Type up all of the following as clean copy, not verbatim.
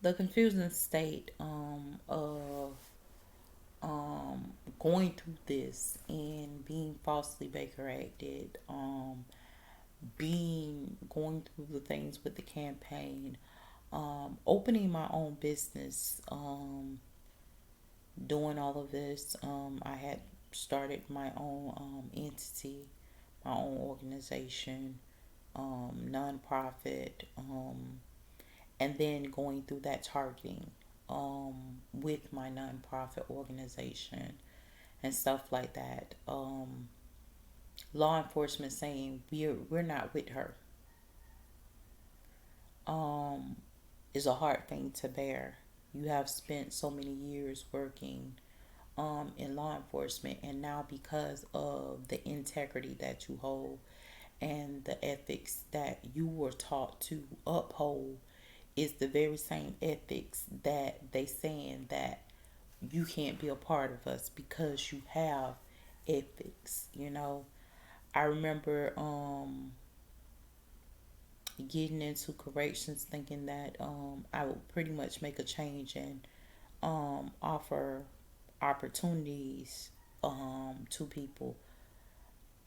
the confusing state of going through this and being falsely Baker acted, being going through the things with the campaign, opening my own business, doing all of this. I had started my own entity, my own organization, nonprofit, and then going through that targeting with my nonprofit organization and stuff like that. Law enforcement saying we're not with her um, is a hard thing to bear. You have spent so many years working in law enforcement, and now because of the integrity that you hold and the ethics that you were taught to uphold is the very same ethics that they saying that you can't be a part of us because you have ethics. I remember getting into corrections thinking that I would pretty much make a change and offer opportunities to people.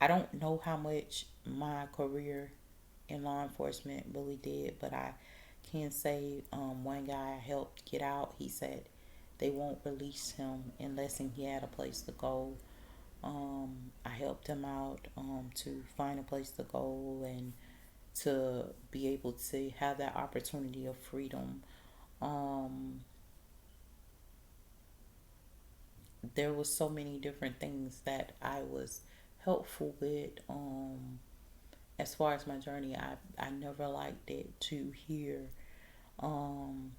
I don't know how much my career in law enforcement really did, but I can say one guy I helped get out. He said they won't release him unless he had a place to go. I helped him out to find a place to go and to be able to have that opportunity of freedom. Um, there was so many different things that I was helpful with. As far as my journey, I never liked it to hear um,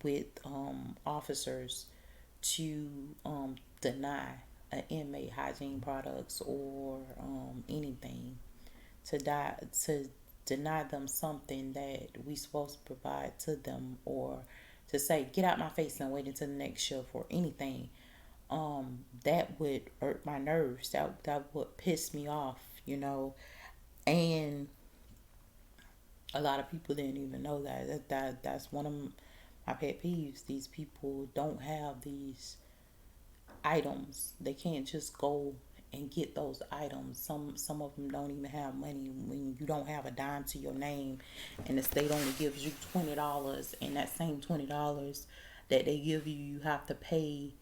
with officers to deny an inmate hygiene products or anything to deny them something that we supposed to provide to them, or to say get out my face and wait until the next shift or anything. That would hurt my nerves. That would piss me off, and a lot of people didn't even know that's one of my pet peeves. These people don't have these items. They can't just go and get those items. Some of them don't even have money. When you don't have a dime to your name, and the state only gives you $20, and that same $20 that they give you, you have to pay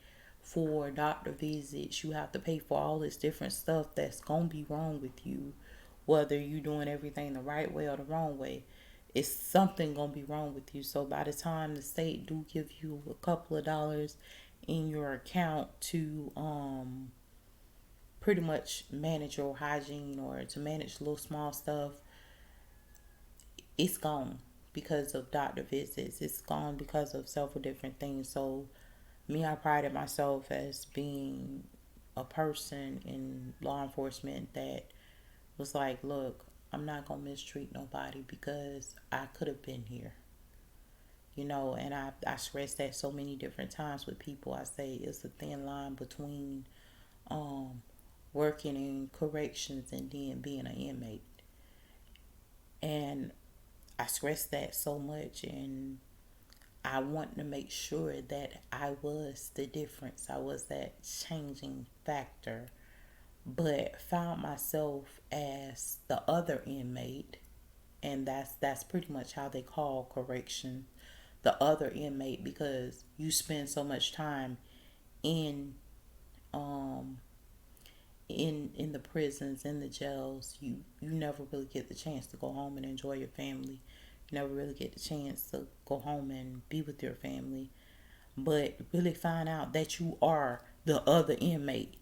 for doctor visits. You have to pay for all this different stuff that's gonna be wrong with you, whether you doing everything the right way or the wrong way. It's something gonna be wrong with you. So by the time the state do give you a couple of dollars in your account to pretty much manage your hygiene or to manage little small stuff, it's gone because of doctor visits. It's gone because of several different things. So me, I prided myself as being a person in law enforcement that was like, look, I'm not gonna mistreat nobody because I could have been here. And I stress that so many different times with people. I say it's a thin line between um, working in corrections and then being an inmate. And I stress that so much, and I want to make sure that I was the difference. I was that changing factor, but found myself as the other inmate, and that's pretty much how they call correction, the other inmate, because you spend so much time in um in the prisons, in the jails. You never really get the chance to go home and enjoy your family. You never really get the chance to go home and be with your family, but really find out that you are the other inmate.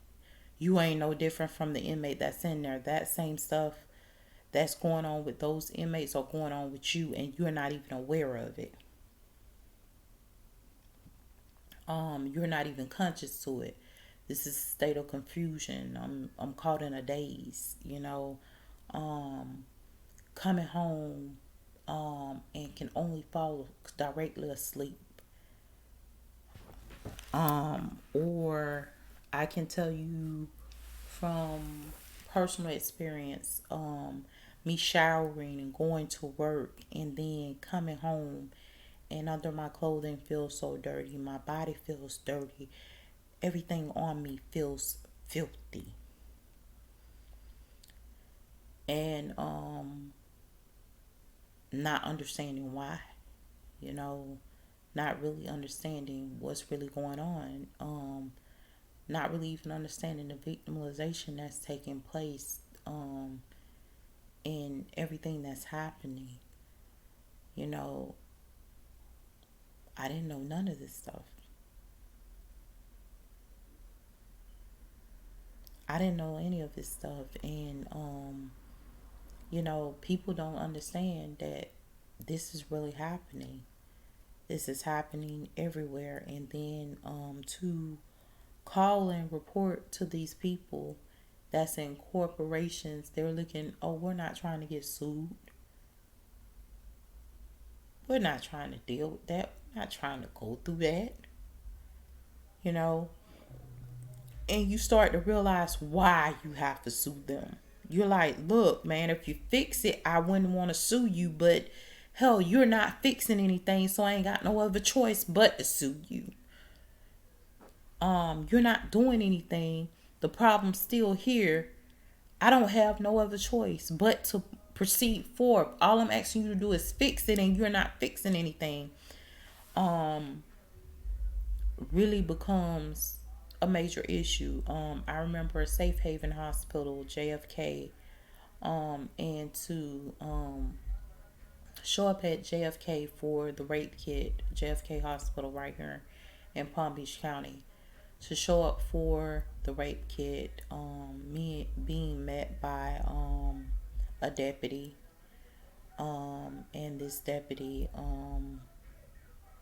You ain't no different from the inmate that's in there. That same stuff that's going on with those inmates are going on with you, and you're not even aware of it. You're not even conscious to it. This is a state of confusion. I'm caught in a daze, um, coming home, and can only fall directly asleep. Or I can tell you from personal experience, me showering and going to work and then coming home and under my clothing feels so dirty. My body feels dirty. Everything on me feels filthy. And not understanding why, you know, not really understanding what's really going on. Not really even understanding the victimization that's taking place in everything that's happening. You know, I didn't know none of this stuff. I didn't know any of this stuff. And, people don't understand that this is really happening. This is happening everywhere. And then to call and report to these people that's in corporations, they're looking, oh, we're not trying to get sued. We're not trying to deal with that. We're not trying to go through that. You know, and you start to realize why you have to sue them. You're like, look, man, if you fix it, I wouldn't want to sue you, but hell, you're not fixing anything, so I ain't got no other choice but to sue you. You're not doing anything. The problem's still here. I don't have no other choice but to proceed forward. All I'm asking you to do is fix it, and you're not fixing anything. Um, really becomes a major issue. I remember a Safe Haven Hospital, JFK, and to show up at JFK for the rape kit, JFK Hospital right here in Palm Beach County. To show up for the rape kit, me being met by a deputy, and this deputy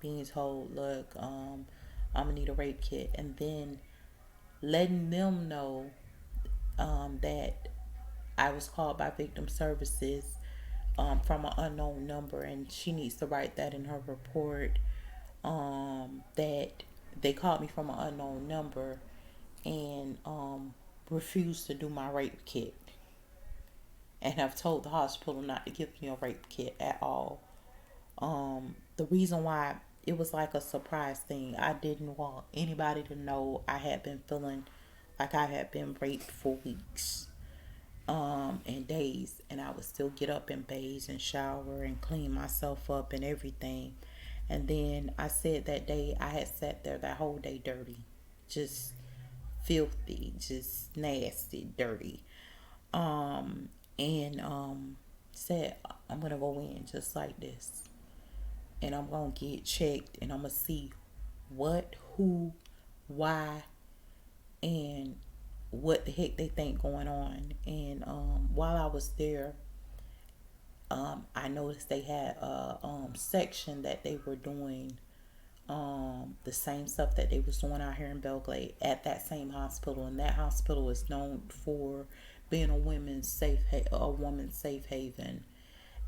being told, look, I'm gonna need a rape kit, and then letting them know that I was called by victim services from an unknown number, and she needs to write that in her report, that they called me from an unknown number and refused to do my rape kit, and have told the hospital not to give me a rape kit at all. The reason why, it was like a surprise thing. I didn't want anybody to know I had been feeling like I had been raped for weeks and days, and I would still get up and bathe and shower and clean myself up and everything. And then I said that day I had sat there that whole day dirty, just filthy, just nasty, dirty. And said, I'm gonna go in just like this, and I'm gonna get checked, and I'm gonna see what, who, why, and what the heck they think going on. And while I was there, I noticed they had a section that they were doing the same stuff that they was doing out here in Belgrade at that same hospital. And that hospital is known for being a woman's safe haven,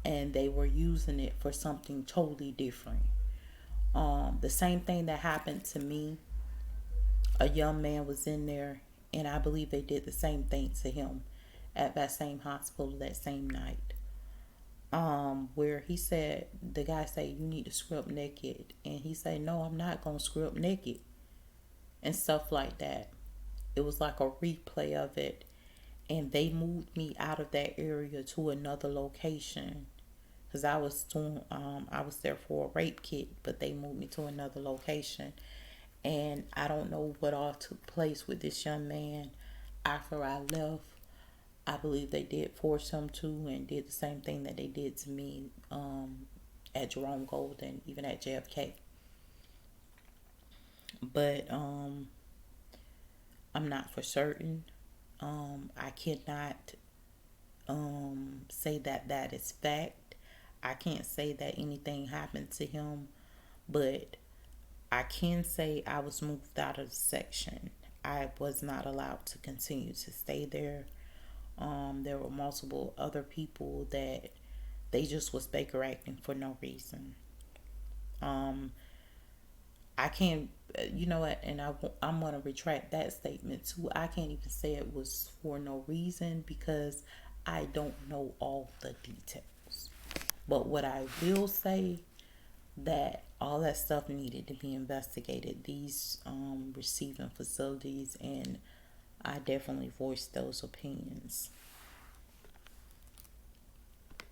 and they were using it for something totally different. The same thing that happened to me, a young man was in there, and I believe they did the same thing to him at that same hospital that same night. Where he said, the guy said, you need to screw up naked, and he said, no, I'm not gonna screw up naked, and stuff like that. It was like a replay of it, and they moved me out of that area to another location, because I was there for a rape kit, but they moved me to another location. And I don't know what all took place with this young man after I left. I believe they did force him to, and did the same thing that they did to me at Jerome Golden, even at JFK. But I'm not for certain. I cannot say that that is fact. I can't say that anything happened to him, but I can say I was moved out of the section. I was not allowed to continue to stay there. There were multiple other people that they just was Baker acting for no reason. Um, I can't, you know what, and I'm going to retract that statement too. I can't even say it was for no reason, because I don't know all the details. But what I will say, that all that stuff needed to be investigated, these receiving facilities, and I definitely voiced those opinions.